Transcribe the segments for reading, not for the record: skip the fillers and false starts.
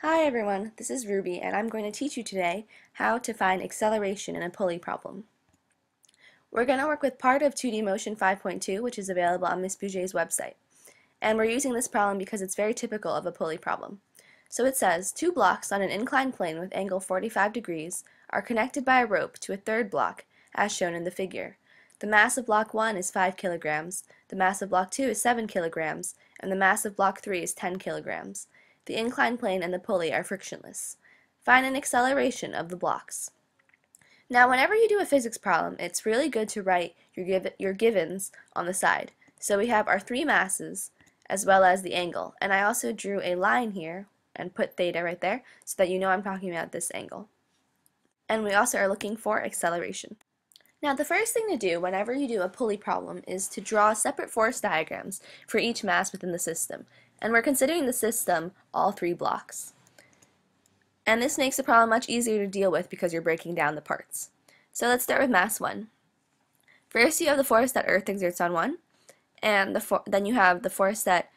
Hi everyone, this is Ruby and I'm going to teach you today how to find acceleration in a pulley problem. We're going to work with part of 2D Motion 5.2, which is available on Ms. Bouget's website. And we're using this problem because it's very typical of a pulley problem. So it says, two blocks on an inclined plane with angle 45 degrees are connected by a rope to a third block as shown in the figure. The mass of block 1 is 5 kilograms, the mass of block 2 is 7 kilograms, and the mass of block 3 is 10 kilograms. The inclined plane and the pulley are frictionless. Find an acceleration of the blocks. Now, whenever you do a physics problem, it's really good to write your givens on the side. So we have our three masses as well as the angle. And I also drew a line here and put theta right there so that you know I'm talking about this angle. And we also are looking for acceleration. Now, the first thing to do whenever you do a pulley problem is to draw separate force diagrams for each mass within the system. And we're considering the system all three blocks. And this makes the problem much easier to deal with because you're breaking down the parts. So let's start with mass 1. First you have the force that Earth exerts on 1, and then you have the force that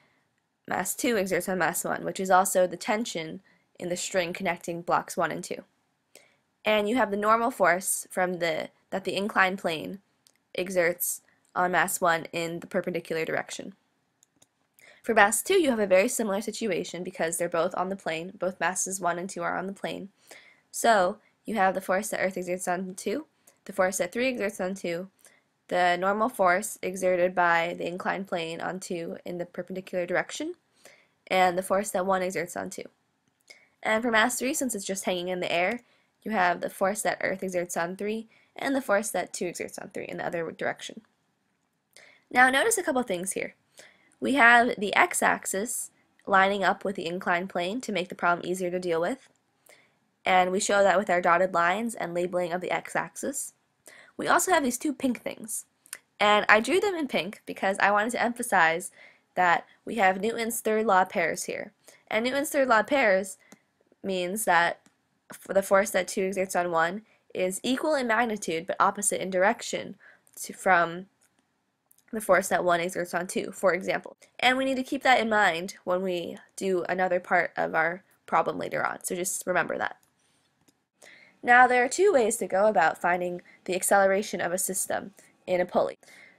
mass 2 exerts on mass 1, which is also the tension in the string connecting blocks 1 and 2. And you have the normal force that the inclined plane exerts on mass 1 in the perpendicular direction. For mass 2, you have a very similar situation because they're both on the plane. Both masses 1 and 2 are on the plane. So you have the force that Earth exerts on 2, the force that 3 exerts on 2, the normal force exerted by the inclined plane on 2 in the perpendicular direction, and the force that 1 exerts on 2. And for mass 3, since it's just hanging in the air, you have the force that Earth exerts on 3 and the force that 2 exerts on 3 in the other direction. Now notice a couple things here. We have the x-axis lining up with the inclined plane to make the problem easier to deal with. And we show that with our dotted lines and labeling of the x-axis. We also have these two pink things. And I drew them in pink because I wanted to emphasize that we have Newton's third law pairs here. And Newton's third law pairs means that for the force that 2 exerts on 1 is equal in magnitude but opposite in direction from the force that 1 exerts on 2, for example. And we need to keep that in mind when we do another part of our problem later on, so just remember that. Now there are two ways to go about finding the acceleration of a system in a pulley.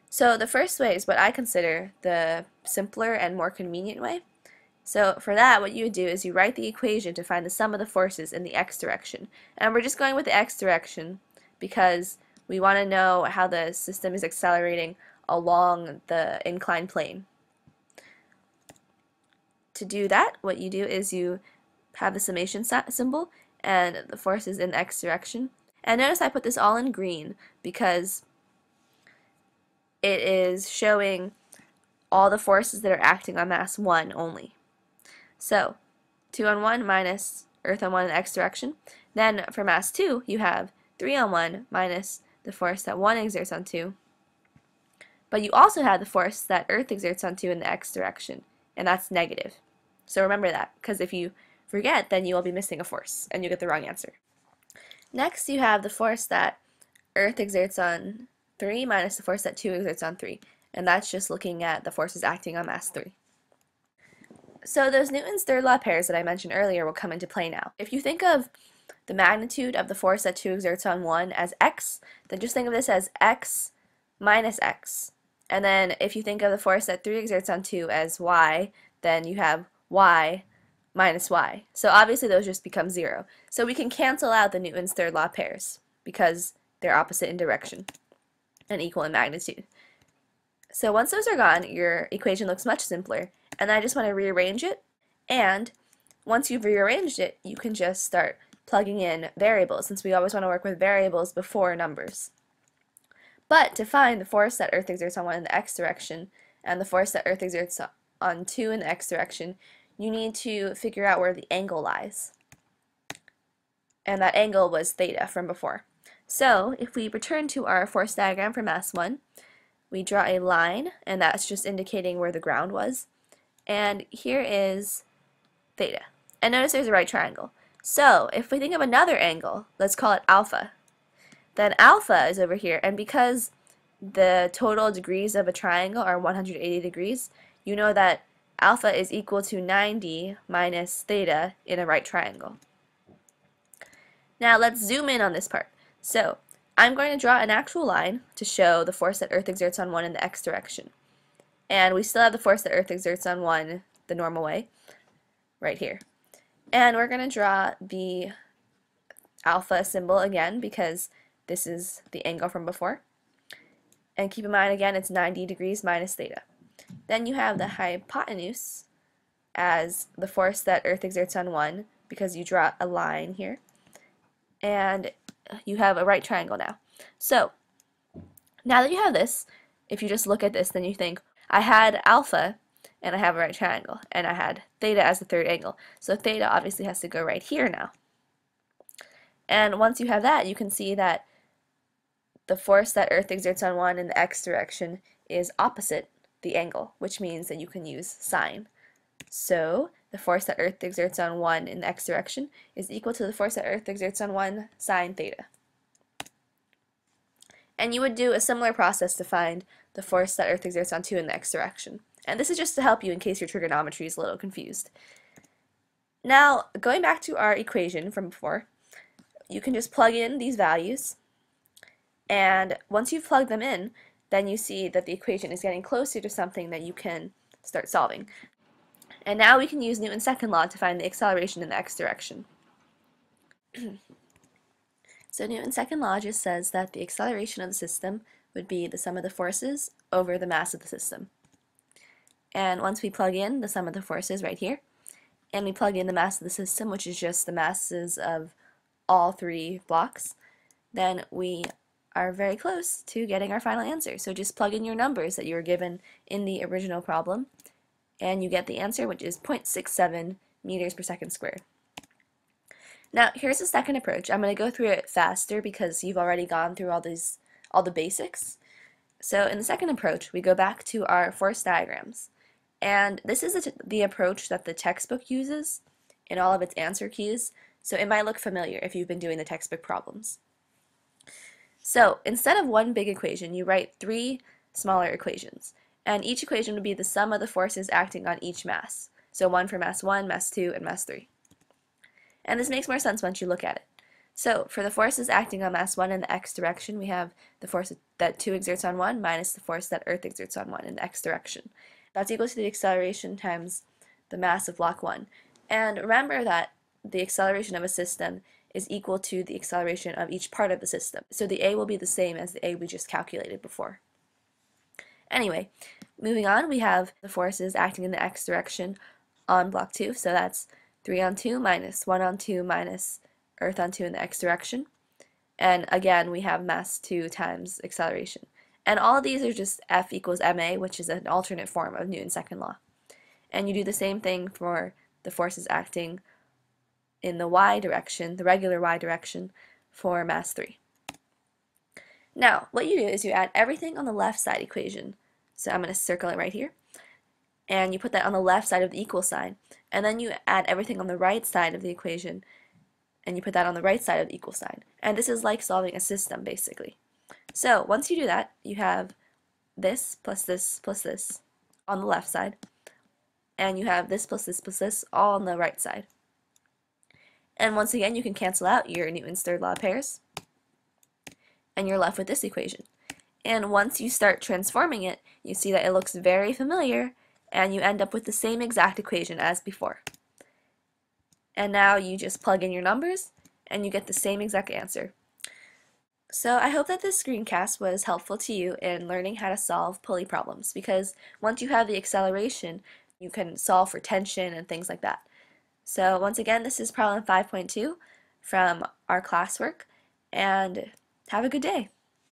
So the first way is what I consider the simpler and more convenient way. So for that, what you would do is you write the equation to find the sum of the forces in the x direction. And we're just going with the x direction because we want to know how the system is accelerating along the inclined plane. To do that, what you do is you have the summation symbol and the force is in the x direction. And notice I put this all in green because it is showing all the forces that are acting on mass 1 only. So 2 on 1 minus Earth on 1 in the x direction. Then for mass 2 you have 3 on 1 minus the force that 1 exerts on 2. But you also have the force that Earth exerts on 2 in the x direction, and that's negative. So remember that, because if you forget, then you will be missing a force, and you get the wrong answer. Next, you have the force that Earth exerts on 3 minus the force that 2 exerts on 3, and that's just looking at the forces acting on mass 3. So those Newton's third law pairs that I mentioned earlier will come into play now. If you think of the magnitude of the force that 2 exerts on 1 as x, then just think of this as x minus x. And then if you think of the force that 3 exerts on 2 as y, then you have y minus y. So obviously those just become 0. So we can cancel out the Newton's third law pairs because they're opposite in direction and equal in magnitude. So once those are gone, your equation looks much simpler. And I just want to rearrange it. And once you've rearranged it, you can just start plugging in variables, since we always want to work with variables before numbers. But to find the force that Earth exerts on 1 in the x direction and the force that Earth exerts on 2 in the x direction, you need to figure out where the angle lies. And that angle was theta from before. So if we return to our force diagram for mass 1, we draw a line, and that's just indicating where the ground was. And here is theta. And notice there's a right triangle. So if we think of another angle, let's call it alpha. Then alpha is over here, and because the total degrees of a triangle are 180 degrees, you know that alpha is equal to 90 minus theta in a right triangle. Now let's zoom in on this part. So I'm going to draw an actual line to show the force that Earth exerts on 1 in the x direction. And we still have the force that Earth exerts on 1 the normal way, right here. And we're going to draw the alpha symbol again because this is the angle from before. And keep in mind again it's 90 degrees minus theta. Then you have the hypotenuse as the force that Earth exerts on 1 because you draw a line here. And you have a right triangle now. So now that you have this, if you just look at this, then you think, I had alpha and I have a right triangle, and I had theta as the third angle. So theta obviously has to go right here now. And once you have that, you can see that the force that Earth exerts on 1 in the x direction is opposite the angle, which means that you can use sine. So the force that Earth exerts on 1 in the x direction is equal to the force that Earth exerts on 1 sine theta. And you would do a similar process to find the force that Earth exerts on 2 in the x direction. And this is just to help you in case your trigonometry is a little confused. Now, going back to our equation from before, you can just plug in these values, and once you've plugged them in, then you see that the equation is getting closer to something that you can start solving. And now we can use Newton's second law to find the acceleration in the x direction. So Newton's second law just says that the acceleration of the system would be the sum of the forces over the mass of the system. And once we plug in the sum of the forces right here, and we plug in the mass of the system, which is just the masses of all 3 blocks, then we are very close to getting our final answer. So just plug in your numbers that you were given in the original problem, and you get the answer, which is 0.67 meters per second squared. Now here's the second approach. I'm going to go through it faster because you've already gone through all the basics. So in the second approach, we go back to our force diagrams. And this is the approach that the textbook uses in all of its answer keys, so it might look familiar if you've been doing the textbook problems. So instead of one big equation, you write 3 smaller equations, and each equation would be the sum of the forces acting on each mass. So one for mass 1, mass 2, and mass 3. And this makes more sense once you look at it. So for the forces acting on mass 1 in the x direction, we have the force that 2 exerts on 1 minus the force that Earth exerts on 1 in the x direction. That's equal to the acceleration times the mass of block 1. And remember that the acceleration of a system is equal to the acceleration of each part of the system. So the a will be the same as the a we just calculated before. Anyway, moving on, we have the forces acting in the x direction on block 2. So that's 3 on 2 minus 1 on 2 minus Earth on 2 in the x direction. And again, we have mass 2 times acceleration. And all of these are just F equals ma, which is an alternate form of Newton's second law. And you do the same thing for the forces acting in the y direction, the regular y direction, for mass 3. Now, what you do is you add everything on the left side equation. So I'm going to circle it right here. And you put that on the left side of the equal sign. And then you add everything on the right side of the equation. And you put that on the right side of the equal sign. And this is like solving a system, basically. So once you do that, you have this plus this plus this on the left side. And you have this plus this all on the right side. And once again, you can cancel out your Newton's third law of pairs. And you're left with this equation. And once you start transforming it, you see that it looks very familiar, and you end up with the same exact equation as before. And now you just plug in your numbers, and you get the same exact answer. So I hope that this screencast was helpful to you in learning how to solve pulley problems, because once you have the acceleration, you can solve for tension and things like that. So once again, this is problem 5.2 from our classwork, and have a good day.